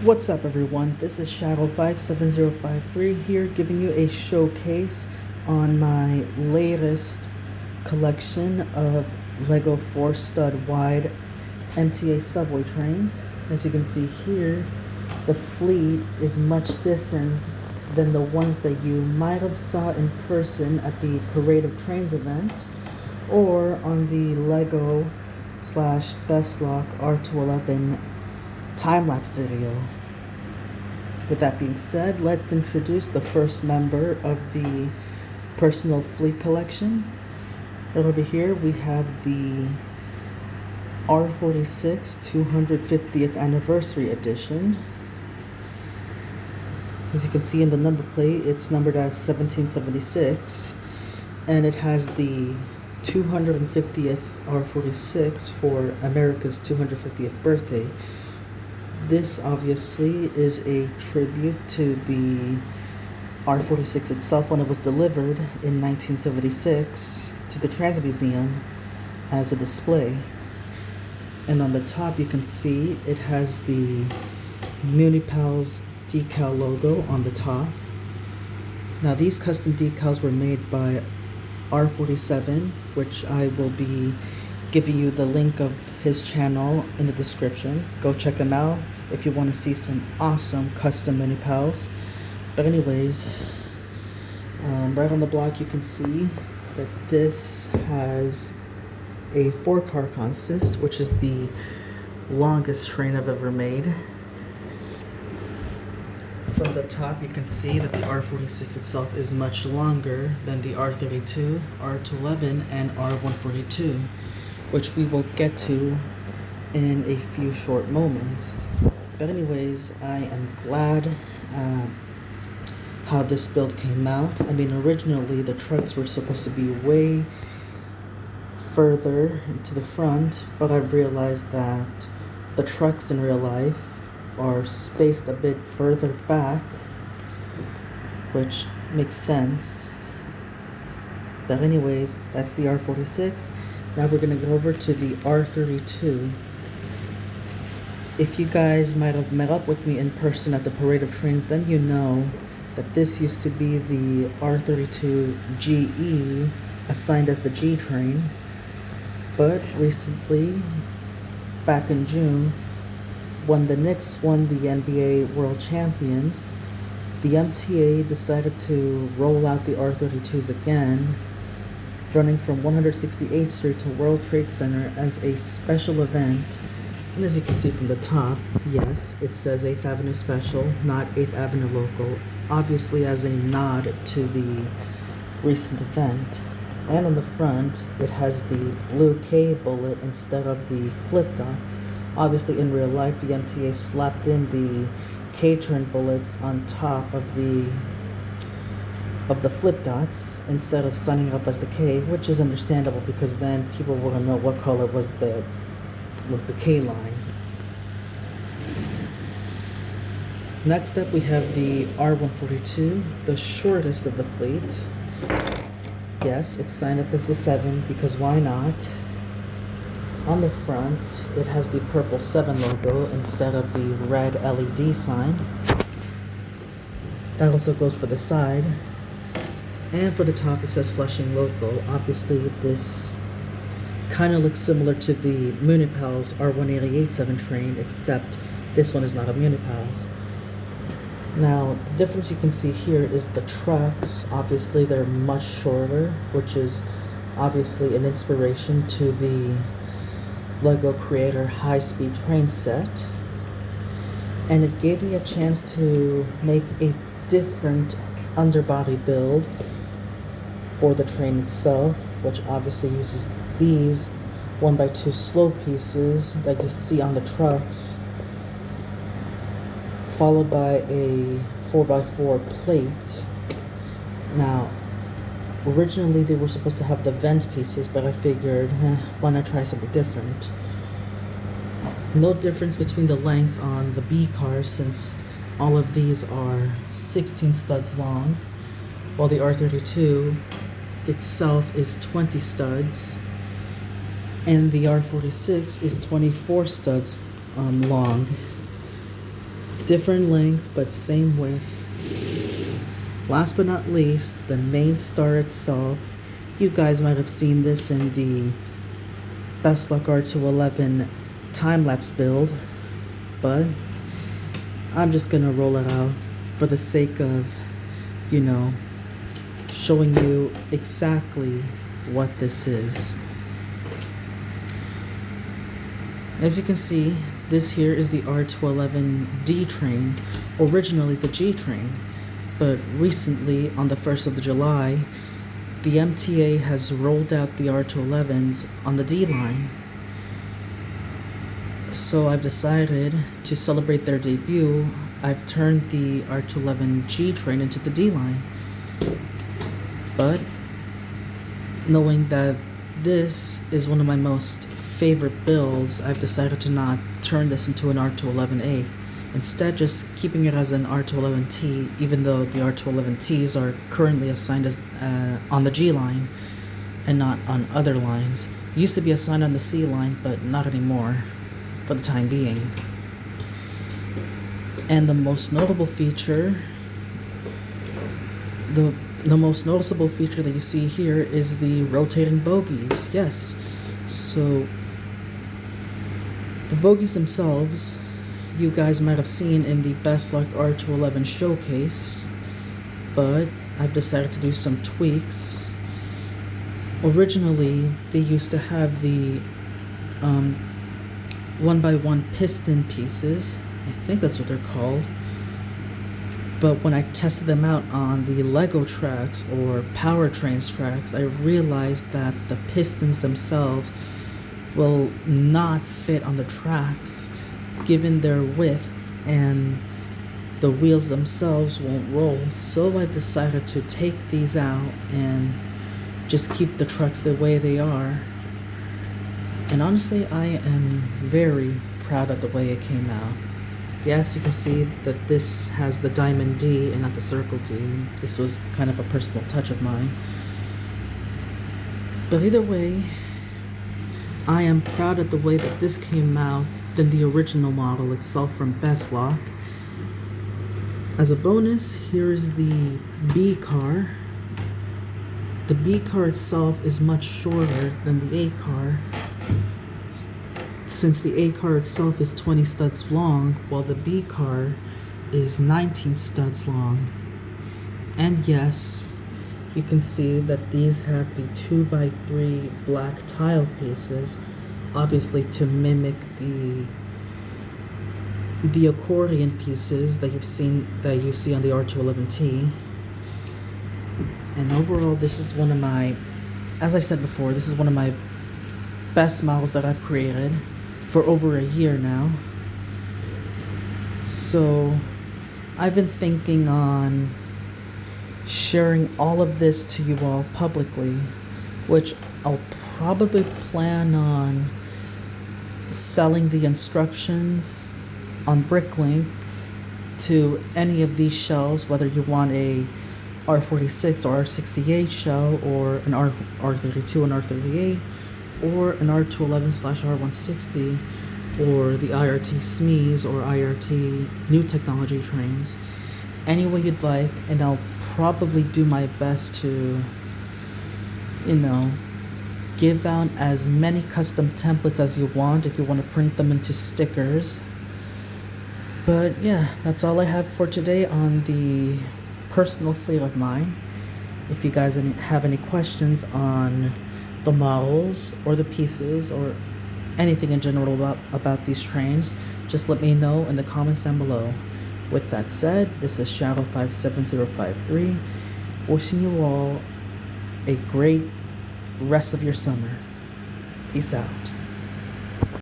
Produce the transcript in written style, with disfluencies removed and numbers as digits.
What's up, everyone? This is Shadow57053 here, giving you a showcase on my latest collection of Lego 4-stud wide MTA subway trains. As you can see here, the fleet is much different than the ones that you might have saw in person at the Parade of Trains event or on the Lego slash Best Lock R211 time-lapse video. With that being said, let's introduce the first member of the personal fleet collection. Right over here we have the R46 250th anniversary edition. As you can see in the number plate, it's numbered as 1776, and it has the 250th R46 for America's 250th birthday. This obviously is a tribute to the R46 itself when it was delivered in 1976 to the Transit Museum as a display. And on the top you can see it has the Munipals decal logo on the top. Now these custom decals were made by R47, which I will be giving you the link of his channel in the description. Go check him out if you want to see some awesome custom munipals. But anyways, right on the block you can see that this has a 4-car consist, which is the longest train I've ever made. From the top you can see that the R46 itself is much longer than the R32, R211, and R142, which we will get to in a few short moments. But anyways, I am glad how this build came out. I mean, originally the trucks were supposed to be way further to the front, but I realized that the trucks in real life are spaced a bit further back, which makes sense. But anyways, that's the R46. Now we're going to go over to the R32. If you guys might have met up with me in person at the Parade of Trains, then you know that this used to be the R32 GE, assigned as the G-train. But recently, back in June, when the Knicks won the NBA World Champions, the MTA decided to roll out the R32s again, running from 168th Street to World Trade Center as a special event. And as you can see from the top, yes, it says 8th Avenue Special, not 8th Avenue Local, obviously as a nod to the recent event. And on the front, it has the blue K bullet instead of the flip dot. Obviously in real life, the MTA slapped in the K-train bullets on top of the flip dots instead of signing up as the K, which is understandable because then people wouldn't know what color was the K line. Next up we have the R142, the shortest of the fleet. Yes, it's signed up as the 7 because why not? On the front, it has the purple 7 logo instead of the red LED sign. That also goes for the side. And for the top, it says Flushing Local. Obviously, this kind of looks similar to the Munipals R188 7-train, except this one is not a Munipals. Now, the difference you can see here is the trucks. Obviously, they're much shorter, which is obviously an inspiration to the Lego Creator high-speed train set. And it gave me a chance to make a different underbody build for the train itself, which obviously uses these 1x2 slope pieces that you see on the trucks, followed by a 4x4 plate. Now, originally they were supposed to have the vent pieces, but I figured, why not try something different? No difference between the length on the B cars, since all of these are 16 studs long, while the R32 itself is 20 studs, and the R46 is 24 studs long. Different length, but same width. Last but not least, the main star itself. You guys might have seen this in the Best Luck R211 time-lapse build, but I'm just gonna roll it out for the sake of, showing you exactly what this is. As you can see, this here is the R211 D-train, originally the G-train, but recently, on the 1st of July, the MTA has rolled out the R211s on the D-line. So I've decided to celebrate their debut, I've turned the R211 G-train into the D-line. But knowing that this is one of my most favorite builds, I've decided to not turn this into an R211A. Instead, just keeping it as an R211T, even though the R211Ts are currently assigned as on the G line and not on other lines. Used to be assigned on the C line, but not anymore for the time being. And the most notable feature, the most noticeable feature that you see here is the rotating bogies. Yes, so the bogies themselves, you guys might have seen in the Best Luck R211 showcase, but I've decided to do some tweaks. Originally, they used to have the 1x1 piston pieces. I think that's what they're called. But when I tested them out on the Lego tracks or powertrains tracks, I realized that the pistons themselves will not fit on the tracks given their width, and the wheels themselves won't roll. So I decided to take these out and just keep the trucks the way they are. And honestly, I am very proud of the way it came out. Yes, you can see that this has the diamond D and not the circle D. This was kind of a personal touch of mine. But either way, I am proud of the way that this came out than the original model itself from Best Luck. As a bonus, here is the B car. The B car itself is much shorter than the A car, since the A car itself is 20 studs long, while the B car is 19 studs long. And yes, you can see that these have the 2x3 black tile pieces, obviously to mimic the accordion pieces that you see on the R211T. And overall, this is one of my, as I said before, this is one of my best models that I've created for over a year now. So I've been thinking on sharing all of this to you all publicly, which I'll probably plan on selling the instructions on Bricklink to any of these shells, whether you want a R46 or R68 shell, or an R32 and R38, or an R211/R160, or the IRT SMEs or IRT new technology trains. Any way you'd like, and I'll probably do my best to, give out as many custom templates as you want if you want to print them into stickers. But yeah, that's all I have for today on the personal fleet of mine. If you guys have any questions on the models or the pieces or anything in general about these trains, just let me know in the comments down below. With that said, this is Shadow57053, wishing you all a great rest of your summer. Peace out.